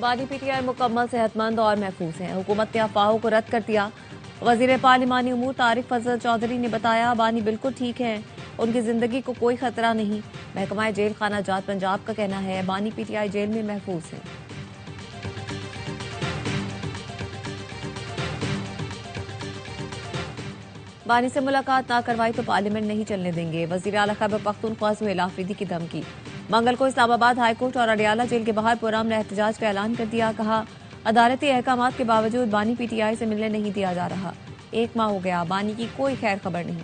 बानी पीटीआई मुकम्मल सेहतमंद और महफूज हैं। हुकूमत ने अफवाहों को रद्द कर दिया। वजीर पार्लिमानी उमूर तारिक फजल चौधरी ने बताया, बानी बिल्कुल ठीक हैं, उनकी जिंदगी को कोई खतरा नहीं। महकमा जेल खाना जात पंजाब का कहना है बानी पीटीआई जेल में महफूज हैं। बानी से मुलाकात ना करवाई तो पार्लियामेंट नहीं चलने देंगे। वजीर आला खैबर पख्तूनख्वा से हिलाफिदी की धमकी। मंगल को इस्लामाबाद हाईकोर्ट और अडियाला जेल के बाहर पुरअमन एहतजाज का ऐलान कर दिया। कहा, अदालती अहकामात के बावजूद बानी पीटीआई से मिलने नहीं दिया जा रहा। 1 माह हो गया, बानी की कोई खैर खबर नहीं।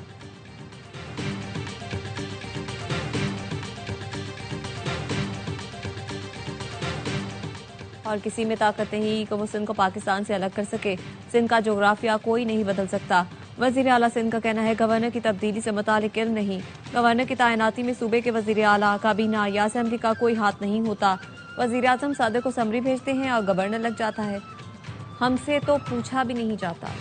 और किसी में ताकत नहीं कि वो सिंध को पाकिस्तान से अलग कर सके। सिंध का जोग्राफिया कोई नहीं बदल सकता। वजीर आला सिंध का कहना है गवर्नर की तब्दीली से मुतालिक इल्म नहीं। गवर्नर की तैनाती में सूबे के वजीर आला, काबीना या असेंबली का कोई हाथ नहीं होता। वजीर आजम सदर को समरी भेजते हैं और गवर्नर लग जाता है। हमसे तो पूछा भी नहीं जाता।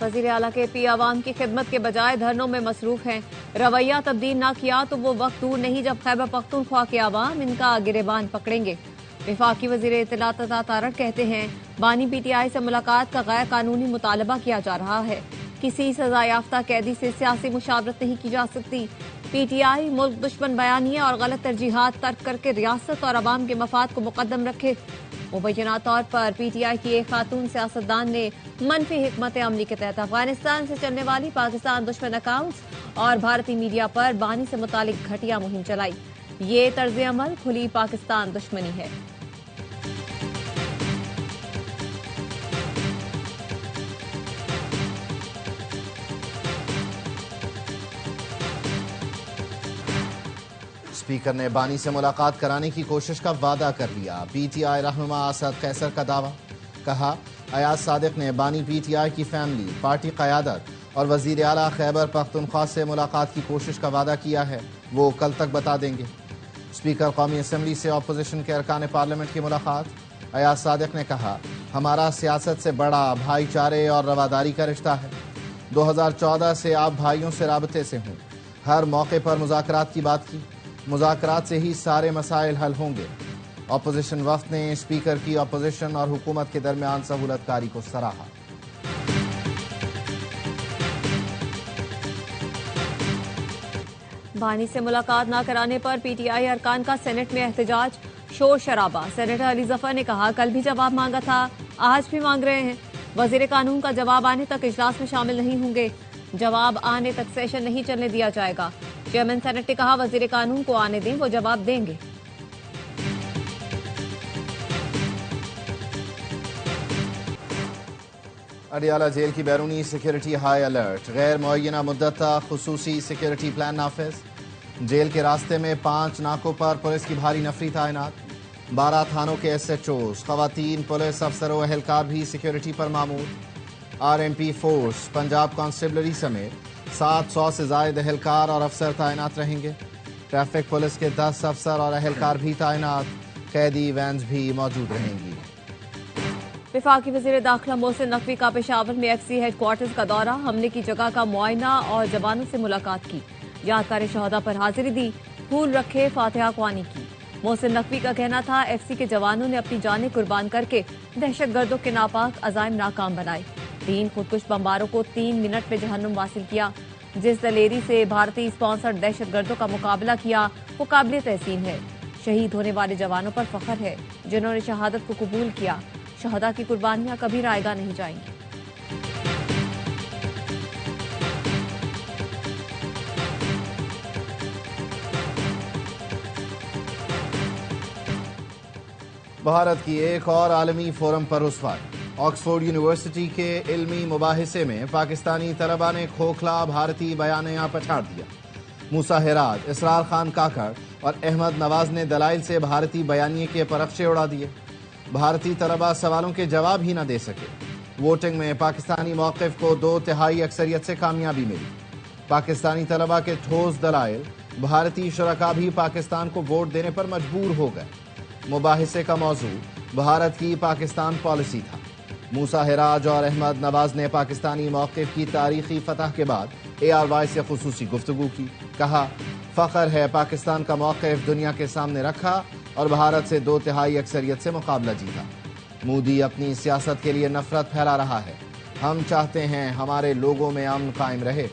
वजीर आला के पी आवाम की खिदमत के बजाय धरनों में मसरूफ हैं। रवैया तब्दील ना किया तो वो वक्त दूर नहीं जब खैबर पख्तूनख्वा के आवाम इनका गिरेबान पकड़ेंगे। वफाकी वजीर इत्तलात अता तारक कहते हैं बानी पीटीआई से मुलाकात का गैर कानूनी मुतालबा किया जा रहा है। किसी सजा याफ्ता कैदी से सियासी मुशावरत नहीं की जा सकती। पीटीआई मुल्क दुश्मन बयानिए और गलत तरजीहात तर्क करके रियासत और अवाम के मफाद को मुकद्दम रखे। मुबैना तौर पर पीटीआई की एक खातून सियासतदान ने मनफी हिकमत अमली के तहत अफगानिस्तान से चलने वाली पाकिस्तान दुश्मन अकाउंट्स और भारतीय मीडिया पर बानी से मुतालिक घटिया मुहिम चलाई। ये तर्ज अमल खुली पाकिस्तान दुश्मनी है। स्पीकर ने बानी से मुलाकात कराने की कोशिश का वादा कर लिया। पीटीआई रहनुमा असद कैसर का दावा। कहा, अयाज सादिक ने बानी पीटीआई की फैमिली, पार्टी क़यादत और वजीर आला खैबर पख्तूनख्वा से मुलाकात की कोशिश का वादा किया है, वो कल तक बता देंगे। स्पीकर कौमी असम्बली से अपोजिशन के अरकान पार्लियामेंट की मुलाकात। अयाज सादिक ने कहा, हमारा सियासत से बड़ा भाईचारे और रवादारी का रिश्ता है। 2014 से आप भाइयों से राबते से हूँ। हर मौके पर मुज़ाकरात की बात की। मुज़ाकरात से ही सारे मसाइल हल होंगे। अपोजिशन वफ्द ने स्पीकर की अपोजिशन और हुकूमत के दरमियान सहूलतकारी को सराहा। बानी से मुलाकात न कराने पर पीटीआई अरकान का सेनेट में एहतजाज, शोर शराबा। सेनेटर अली जफर ने कहा, कल भी जवाब मांगा था, आज भी मांग रहे हैं। वजीर कानून का जवाब आने तक इजलास में शामिल नहीं होंगे। जवाब आने तक सेशन नहीं चलने दिया जाएगा। चेयरमैन सेनेट ने कहा, वजीर कानून को आने दें, वो जवाब देंगे। अडियाला जेल की बैरूनी सिक्योरिटी हाई अलर्ट। गैर मुअय्यना मुद्दत खुसूसी सिक्योरिटी प्लान नाफिज। जेल के रास्ते में 5 नाकों पर पुलिस की भारी नफरी तैनात। 12 थानों के SHOs, खवातीन पुलिस अफसरों एहलकार भी सिक्योरिटी पर मामूर। RMP फोर्स, पंजाब कांस्टेबलरी समेत 700 से जायद एहलकार और अफसर तैनात रहेंगे। ट्रैफिक पुलिस के 10 अफसर और एहलकार भी तैनात। कैदी वैन्स भी मौजूद रहेंगी। वफाकी वजीर दाखिला मोहसिन नकवी का पेशावर में FC हेडक्वार्टर्स का दौरा, हमले की जगह का मुआयना और जवानों से मुलाकात की। यादगार शहदा पर हाजिरी दी, फूल रखे, फातिहा ख्वानी की। मोहसिन नकवी का कहना था, FC के जवानों ने अपनी जानें कुर्बान करके दहशतगर्दों के नापाक अज़ाइम नाकाम बनाए। 3 खुदकुश बमबारों को 3 मिनट में जहन्नुम वासिल किया। जिस दलेरी से भारतीय स्पॉन्सर्ड दहशतगर्दों का मुकाबला किया, वो काबिल तहसीन है। शहीद होने वाले जवानों पर फख्र है, जिन्होंने शहादत को कबूल किया। शहदा की कुर्बानियां कभी रायगा नहीं जाएंगी। भारत की एक और आलमी फोरम पर रुसवाई। ऑक्सफोर्ड यूनिवर्सिटी के इल्मी मुबाहिसे में पाकिस्तानी तलबा ने खोखला भारतीय बयानिया पछाड़ दिया। मूसा हेराज, इसरार खान काकड़ और अहमद नवाज ने दलाइल से भारतीय बयानिए के परखचे उड़ा दिए। भारतीय तलबा सवालों के जवाब ही न दे सके। वोटिंग में पाकिस्तानी मौक़िफ़ को 2/3 अक्सरियत से कामयाबी मिली। पाकिस्तानी तलबा के ठोस दलाइल, भारतीय शुरका भी पाकिस्तान को वोट देने पर मजबूर हो गए। मुबाहिसे का मौजू भारत की पाकिस्तान पॉलिसी था। मूसा हेराज और अहमद नवाज ने पाकिस्तानी मौक़िफ़ की तारीखी फतह के बाद ARY से खुसूसी गुफ्तगू की। कहा, फ़ख्र है पाकिस्तान का मौक़िफ़ दुनिया के सामने रखा और भारत से 2/3 अक्सरियत से मुकाबला जीता। مودی اپنی سیاست کے لیے نفرت پھیلا رہا ہے. ہم چاہتے ہیں ہمارے لوگوں میں امن قائم رہے.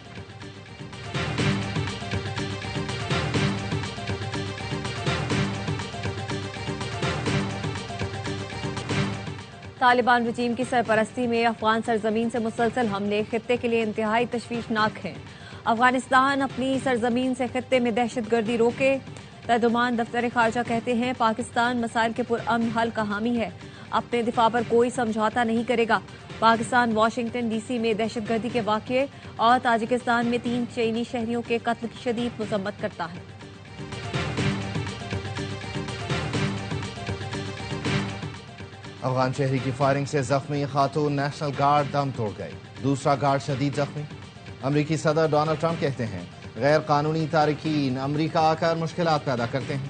طالبان رجیم کی سرپرستی میں افغان سرزمین سے مسلسل حملے خطے کے لیے انتہائی تشویشناک ہیں. افغانستان اپنی سرزمین سے خطے میں دہشت گردی روکے. ترجمان دفتر خارجہ کہتے ہیں پاکستان مسائل کے پرامن حل کا حامی ہے، اپنے دفاع پر کوئی سمجھوتا نہیں کرے گا. پاکستان واشنگٹن ڈی سی میں دہشت گردی کے واقعے اور تاجکستان میں 3 چینی شہریوں کے قتل کی شدید مذمت کرتا ہے. افغان شہری کی فائرنگ سے زخمی خاتون نیشنل گارڈ دم توڑ گئی. دوسرا گارڈ شدید زخمی. امریکی صدر ڈونلڈ ٹرمپ کہتے ہیں غیر قانونی تارکین امریکہ آ کر مشکلات پیدا کرتے ہیں.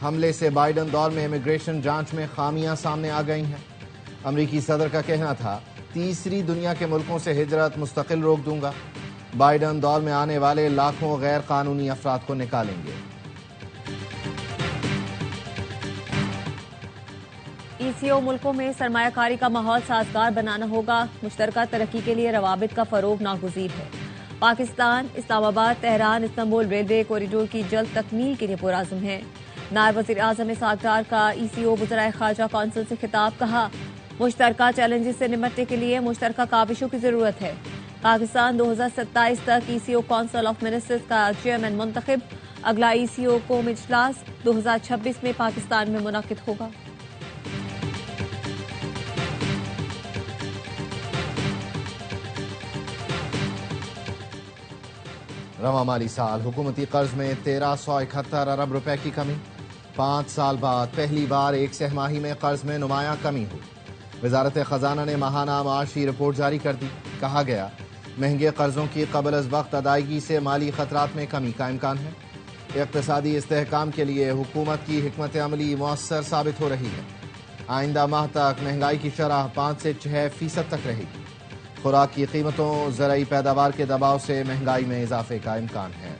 حملے سے بائیڈن دور میں امیگریشن جانچ میں خامیاں سامنے آ گئی ہیں. امریکی صدر کا کہنا تھا تیسری دنیا کے ملکوں سے ہجرت مستقل روک دوں گا. بائیڈن دور میں آنے والے لاکھوں غیر قانونی افراد کو نکالیں گے. ای سی او ملکوں میں سرمایہ کاری کا ماحول سازگار بنانا ہوگا. مشترکہ ترقی کے لیے روابط کا فروغ ناگزیر ہے. پاکستان اسلام آباد تہران استنبول ریلوے کوریڈور کی جلد تکمیل کے لیے پرعزم ہے. نائب وزیر اعظم اسحاق ڈار کا ای سی او وزرائے خارجہ کونسل سے خطاب. کہا مشترکہ چیلنجز سے نمٹنے کے لیے مشترکہ کاوشوں کی ضرورت ہے. پاکستان 2027 تک ای سی او کونسل آف منسٹرز کا چیئرمین منتخب. اگلا ای سی او قوم اجلاس 2026 میں پاکستان میں منعقد ہوگا. رواں مالی سال حکومتی قرض میں 1371 ارب روپے کی کمی. 5 سال بعد پہلی بار ایک سہ ماہی میں قرض میں نمایاں کمی ہوئی. وزارت خزانہ نے ماہانہ معاشی رپورٹ جاری کر دی. کہا گیا مہنگے قرضوں کی قبل از وقت ادائیگی سے مالی خطرات میں کمی کا امکان ہے. اقتصادی استحکام کے لیے حکومت کی حکمت عملی مؤثر ثابت ہو رہی ہے. آئندہ ماہ تک مہنگائی کی شرح 5 سے 6% تک رہے گی. خوراک کی قیمتوں زرعی پیداوار کے دباؤ سے مہنگائی میں اضافے کا امکان ہے.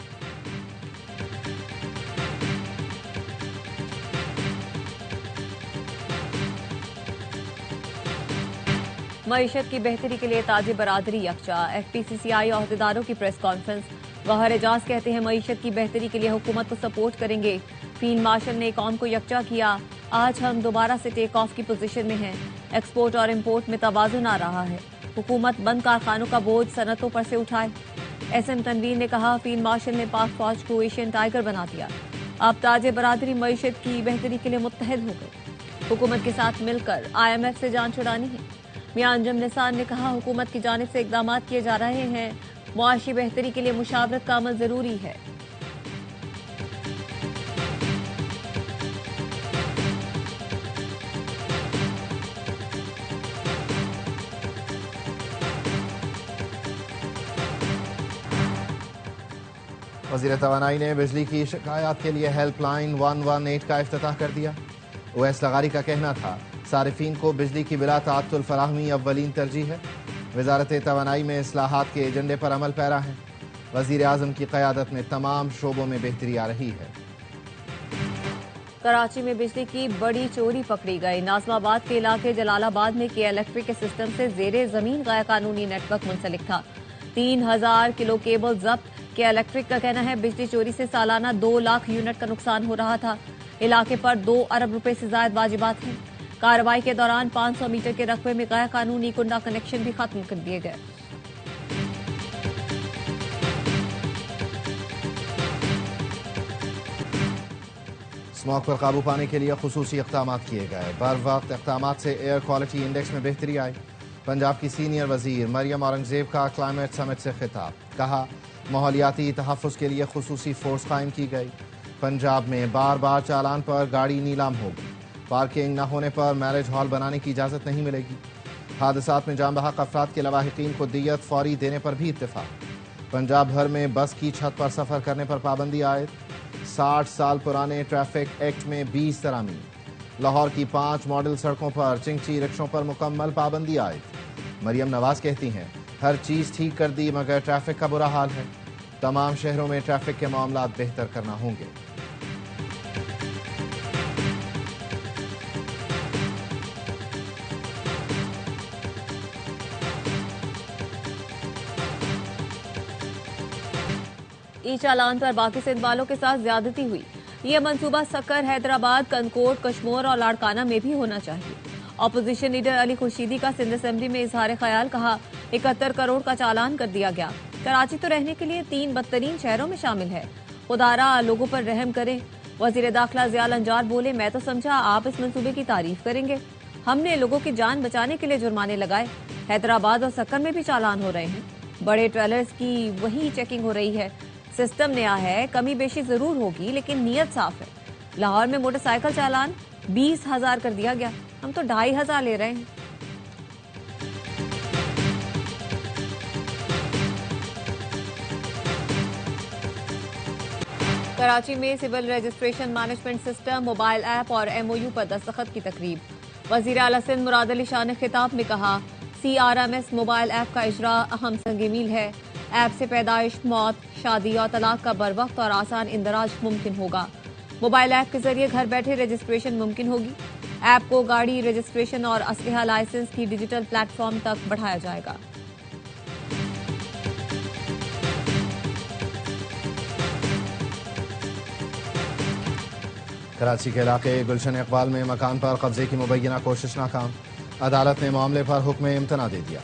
معیشت کی بہتری کے لیے تاج برادری یکجا. ایف پی سی سی آئی عہدیداروں کی پریس کانفرنس. گوہر اعجاز کہتے ہیں معیشت کی بہتری کے لیے حکومت کو سپورٹ کریں گے. فیلڈ مارشل نے قوم کو یکجا کیا. آج ہم دوبارہ سے ٹیک آف کی پوزیشن میں ہیں. ایکسپورٹ اور امپورٹ میں توازن آ رہا ہے. حکومت بند کارخانوں کا بوجھ صنعتوں پر سے اٹھائے. ایس ایم تنویر نے کہا فیلڈ مارشل نے پاک فوج کو ایشین ٹائیگر بنا دیا. اب تاج برادری معیشت کی بہتری کے لیے متحد ہو گئے. حکومت کے ساتھ مل کر آئی ایم ایف سے جان چھڑانی ہے. میاں انجم نثار نے کہا حکومت کی جانب سے اقدامات کیے جا رہے ہیں. معاشی بہتری کے لیے مشاورت کا عمل ضروری ہے. وزیر توانائی نے بجلی کی شکایات کے لیے ہیلپ لائن 118 کا افتتاح کر دیا. اویس لغاری کا کہنا تھا صارفین کو بجلی کی بلا تعطل فراہمی اولین ترجیح ہے. وزارت توانائی میں اصلاحات کے ایجنڈے پر عمل پیرا ہے. وزیر اعظم کی قیادت میں تمام شعبوں میں بہتری آ رہی ہے. کراچی میں بجلی کی بڑی چوری پکڑی گئی. ناظم آباد کے علاقے جلال آباد میں کے الیکٹرک کے سسٹم سے زیر زمین غیر قانونی نیٹ ورک منسلک تھا. 3000 کلو کیبل ضبط. کے الیکٹرک کا کہنا ہے بجلی چوری سے سالانہ 2 لاکھ یونٹ کا نقصان ہو رہا تھا. علاقے پر 2 ارب روپے سے زائد واجبات ہیں. کارروائی کے دوران 500 میٹر کے رقبے میں غیر قانونی کنڈا کنیکشن بھی ختم کر دیے گئے. اسموگ پر قابو پانے کے لیے خصوصی اقدامات کیے گئے. بر وقت اقدامات سے ایئر کوالٹی انڈیکس میں بہتری آئی. پنجاب کی سینئر وزیر مریم اورنگزیب کا کلائمیٹ سمٹ سے خطاب. کہا ماحولیاتی تحفظ کے لیے خصوصی فورس قائم کی گئی. پنجاب میں بار بار چالان پر گاڑی نیلام ہوگی. پارکنگ نہ ہونے پر میرج ہال بنانے کی اجازت نہیں ملے گی. حادثات میں جان بحق افراد کے لواحقین کو دیت فوری دینے پر بھی اتفاق. پنجاب بھر میں بس کی چھت پر سفر کرنے پر پابندی عائد. 60 سال پرانے ٹریفک ایکٹ میں 20 ترامیم. لاہور کی 5 ماڈل سڑکوں پر چنگچی رکشوں پر مکمل پابندی عائد. مریم نواز کہتی ہیں ہر چیز ٹھیک کر دی مگر ٹریفک کا برا حال ہے. تمام شہروں میں ٹریفک کے معاملات بہتر کرنا ہوں گے. ई चालान पर बाकी सिंध वालों के साथ ज्यादती हुई। ये मंसूबा सक्कर, हैदराबाद, कनकोट, कश्मोर और लाड़काना में भी होना चाहिए। अपोजिशन लीडर अली खुर्शीदी का सिंध असेंबली में इजहार ख्याल, कहा 71 करोड़ का चालान कर दिया गया। कराची तो रहने के लिए 3 बदतरीन शहरों में शामिल है। खुदारा लोगों पर रहम करें। वजीर दाखिला जियाल अंजार बोले, मैं तो समझा आप इस मंसूबे की तारीफ करेंगे। हमने लोगों की जान बचाने के लिए जुर्माने लगाए। हैदराबाद और सक्कर में भी चालान हो रहे हैं। बड़े ट्रेलर्स की वही चेकिंग हो रही है। सिस्टम नया है, कमी बेशी जरूर होगी, लेकिन नीयत साफ है। लाहौर में मोटरसाइकिल चालान 20,000 कर दिया गया, हम तो 2,500 ले रहे हैं। कराची में civil registration management system, mobile app और MOU पर दस्तखत की तकरीब। वजीर आला सिंध मुराद अली शाह ने खिताब में कहा, CRMS मोबाइल ऐप का इजरा अहम संग मील है। ऐप से पैदाइश, मौत, शादी और तलाक का बरवक्त और आसान इंदराज मुमकिन होगा। मोबाइल ऐप के जरिए घर बैठे रजिस्ट्रेशन मुमकिन होगी। ऐप को गाड़ी रजिस्ट्रेशन और असलहा लाइसेंस की डिजिटल प्लेटफॉर्म तक बढ़ाया जाएगा। कराची के इलाके गुलशन इकबाल में मकान पर कब्जे की मुबैना कोशिश नाकाम। अदालत ने मामले पर हुक्म इम्तना दे दिया।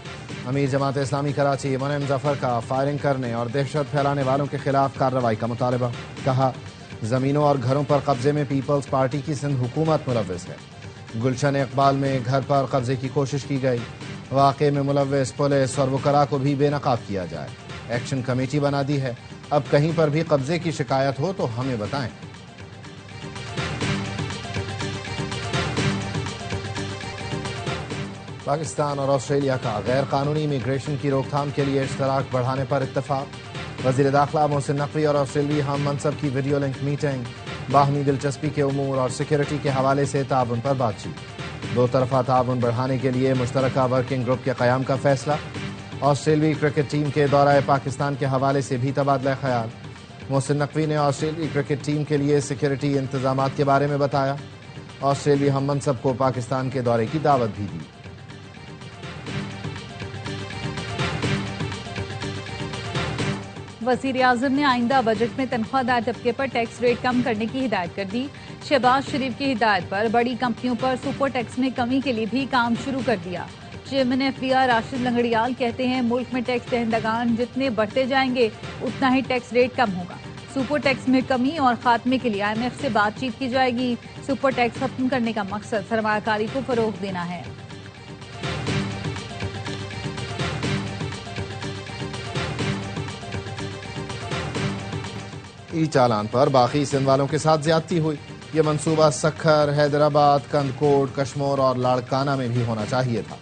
अमीर जमात इस्लामी कराची मुनइम जफर का फायरिंग करने और दहशत फैलाने वालों के खिलाफ कार्रवाई का मुतालबा। कहा, जमीनों और घरों पर कब्जे में पीपल्स पार्टी की सिंध हुकूमत मुलव्विस है। गुलशन इकबाल में घर पर कब्जे की कोशिश की गई। वाक़े में मुलव्विस पुलिस और वकरा को भी बेनकाब किया जाए। एक्शन कमेटी बना दी है। अब कहीं पर भी कब्जे की शिकायत हो तो हमें बताएं। पाकिस्तान और ऑस्ट्रेलिया का गैर कानूनी इमिग्रेशन की रोकथाम के लिए इश्तराक बढ़ाने पर इत्तफाक। वज़ीर दाखिला मोहसिन नकवी और ऑस्ट्रेलियाई हम मनसब की वीडियो लिंक मीटिंग। बाहमी दिलचस्पी के उमूर और सिक्योरिटी के हवाले से ताउन पर बातचीत। दो तरफा ताउन बढ़ाने के लिए मुश्तरका वर्किंग ग्रुप के क़याम का फैसला। ऑस्ट्रेलियाई क्रिकेट टीम के दौरे पाकिस्तान के हवाले से भी तबादला ख्याल। मोहसिन नकवी ने ऑस्ट्रेलियाई क्रिकेट टीम के लिए सिक्योरिटी इंतजामात के बारे में बताया। ऑस्ट्रेलियाई हम मनसब को पाकिस्तान के दौरे की दावत भी दी। वज़ीर आज़म ने आइंदा बजट में तनख्वाहदार तबके पर टैक्स रेट कम करने की हिदायत कर दी। शहबाज शरीफ की हिदायत पर बड़ी कंपनियों पर सुपर टैक्स में कमी के लिए भी काम शुरू कर दिया। चेयरमैन FDR राशिद लंगड़ियाल कहते हैं, मुल्क में टैक्स दहंदगान जितने बढ़ते जाएंगे उतना ही टैक्स रेट कम होगा। सुपर टैक्स में कमी और खात्मे के लिए IMF से बातचीत की जाएगी। सुपर टैक्स खत्म करने का मकसद सरमायाकारी को फरोग देना है। ई चालान पर बाकी सिंध वालों के साथ ज्यादती हुई। ये मंसूबा सक्खर, हैदराबाद, कंदकोट, कश्मोर और लाड़काना में भी होना चाहिए था।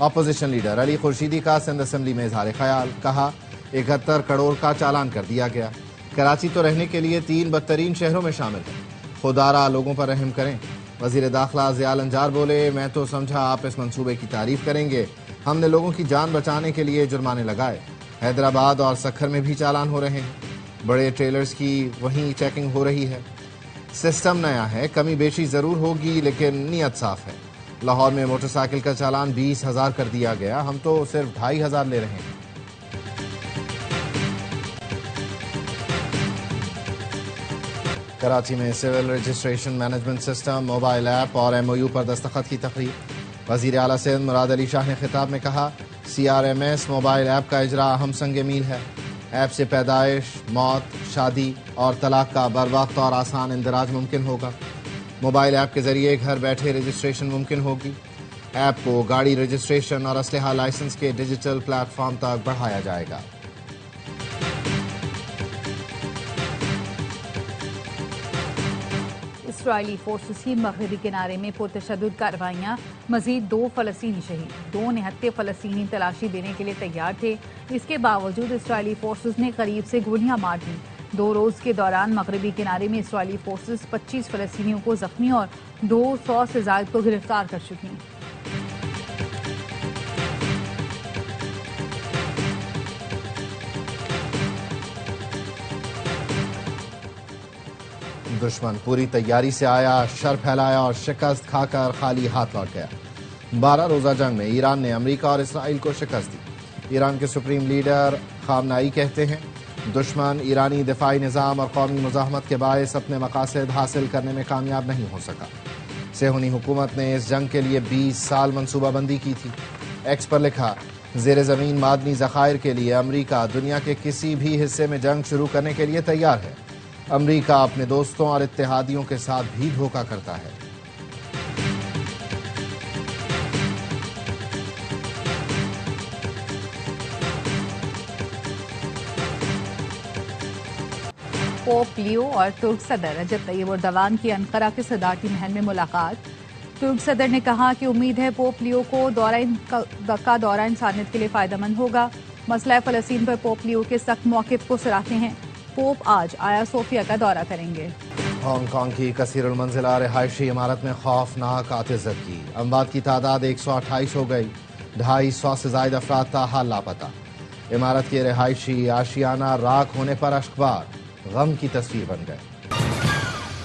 अपोजिशन लीडर अली खुर्शीदी का सिंध असेंबली में इजहार ख्याल, कहा 71 करोड़ का चालान कर दिया गया। कराची तो रहने के लिए 3 बदतरीन शहरों में शामिल है। खुदारा लोगों पर रहम करें। वजीर दाखिला जियाल अंजार बोले, मैं तो समझा आप इस मंसूबे की तारीफ करेंगे। हमने लोगों की जान बचाने के लिए जुर्माने लगाए। हैदराबाद और सक्खर में भी चालान हो रहे हैं। बड़े ट्रेलर्स की वहीं चेकिंग हो रही है। सिस्टम नया है, कमी बेशी जरूर होगी, लेकिन नीयत साफ है। लाहौर में मोटरसाइकिल का चालान 20,000 कर दिया गया, हम तो सिर्फ 2,500 ले रहे हैं। कराची में civil registration management system, mobile app और MOU पर दस्तखत की तकरीब। वजीर आला सिंध मुराद अली शाह ने खिताब में कहा, CRMS मोबाइल ऐप का इजरा अहम संग मील है। ऐप से पैदाइश, मौत, शादी और तलाक का बरवक्त और आसान इंदराज मुमकिन होगा। मोबाइल ऐप के जरिए घर बैठे रजिस्ट्रेशन मुमकिन होगी। ऐप को गाड़ी रजिस्ट्रेशन और असलहा लाइसेंस के डिजिटल प्लेटफॉर्म तक बढ़ाया जाएगा। इसराइली फोर्सेस की मगरबी किनारे में पुरतशद्दुद कार्रवाइयाँ, मजीद 2 फ़लस्तीनी शहीद। 2 निहत्ते फ़लस्तीनी तलाशी देने के लिए तैयार थे। इसके बावजूद इसराइली फोर्सेस ने करीब से गोलियां मार दी। 2 रोज़ के दौरान मगरबी किनारे में इसराइली फोर्सेस 25 फ़लस्तीनियों को ज़ख्मी और 200 से ज़ायद को गिरफ्तार कर चुकी। दुश्मन पूरी तैयारी से आया, शर फैलाया और शिकस्त खाकर खाली हाथ लौट गया। 12 रोजा जंग में ईरान ने अमेरिका और इसराइल को शिकस्त दी। ईरान के सुप्रीम लीडर खामनाई कहते हैं, دشمن ایرانی دفاعی نظام اور قومی مزاحمت کے باعث اپنے مقاصد حاصل کرنے میں کامیاب نہیں ہو سکا۔ صہیونی حکومت نے اس جنگ کے لیے 20 سال منصوبہ بندی کی تھی۔ ایکس پر لکھا، زیر زمین معدنی ذخائر کے لیے امریکہ دنیا کے کسی بھی حصے میں جنگ شروع کرنے کے لیے تیار ہے۔ امریکہ اپنے دوستوں اور اتحادیوں کے ساتھ بھی دھوکہ کرتا ہے۔ پوپ لیو اور ترک صدر رجب طیب اردوان کی انقرہ کے صدارتی محل میں ملاقات۔ ترک صدر نے کہا کہ امید ہے پوپ لیو کو دورہ انسانیت کے لیے فائدہ مند ہوگا۔ مسئلہ فلسطین پر پوپ لیو کے سخت موقف کو سراہتے ہیں۔ پوپ آج آیا صوفیہ کا دورہ کریں گے۔ ہانگ کانگ کی کثیر المنزلہ رہائشی عمارت میں خوفناک آتش زد کی، اموات کی تعداد 128 ہو گئی، 250 سے زائد افراد تاحال لاپتہ۔ عمارت کے رہائشی آشیانہ راکھ ہونے پر اشکبار، غم کی تصویر بن گئے۔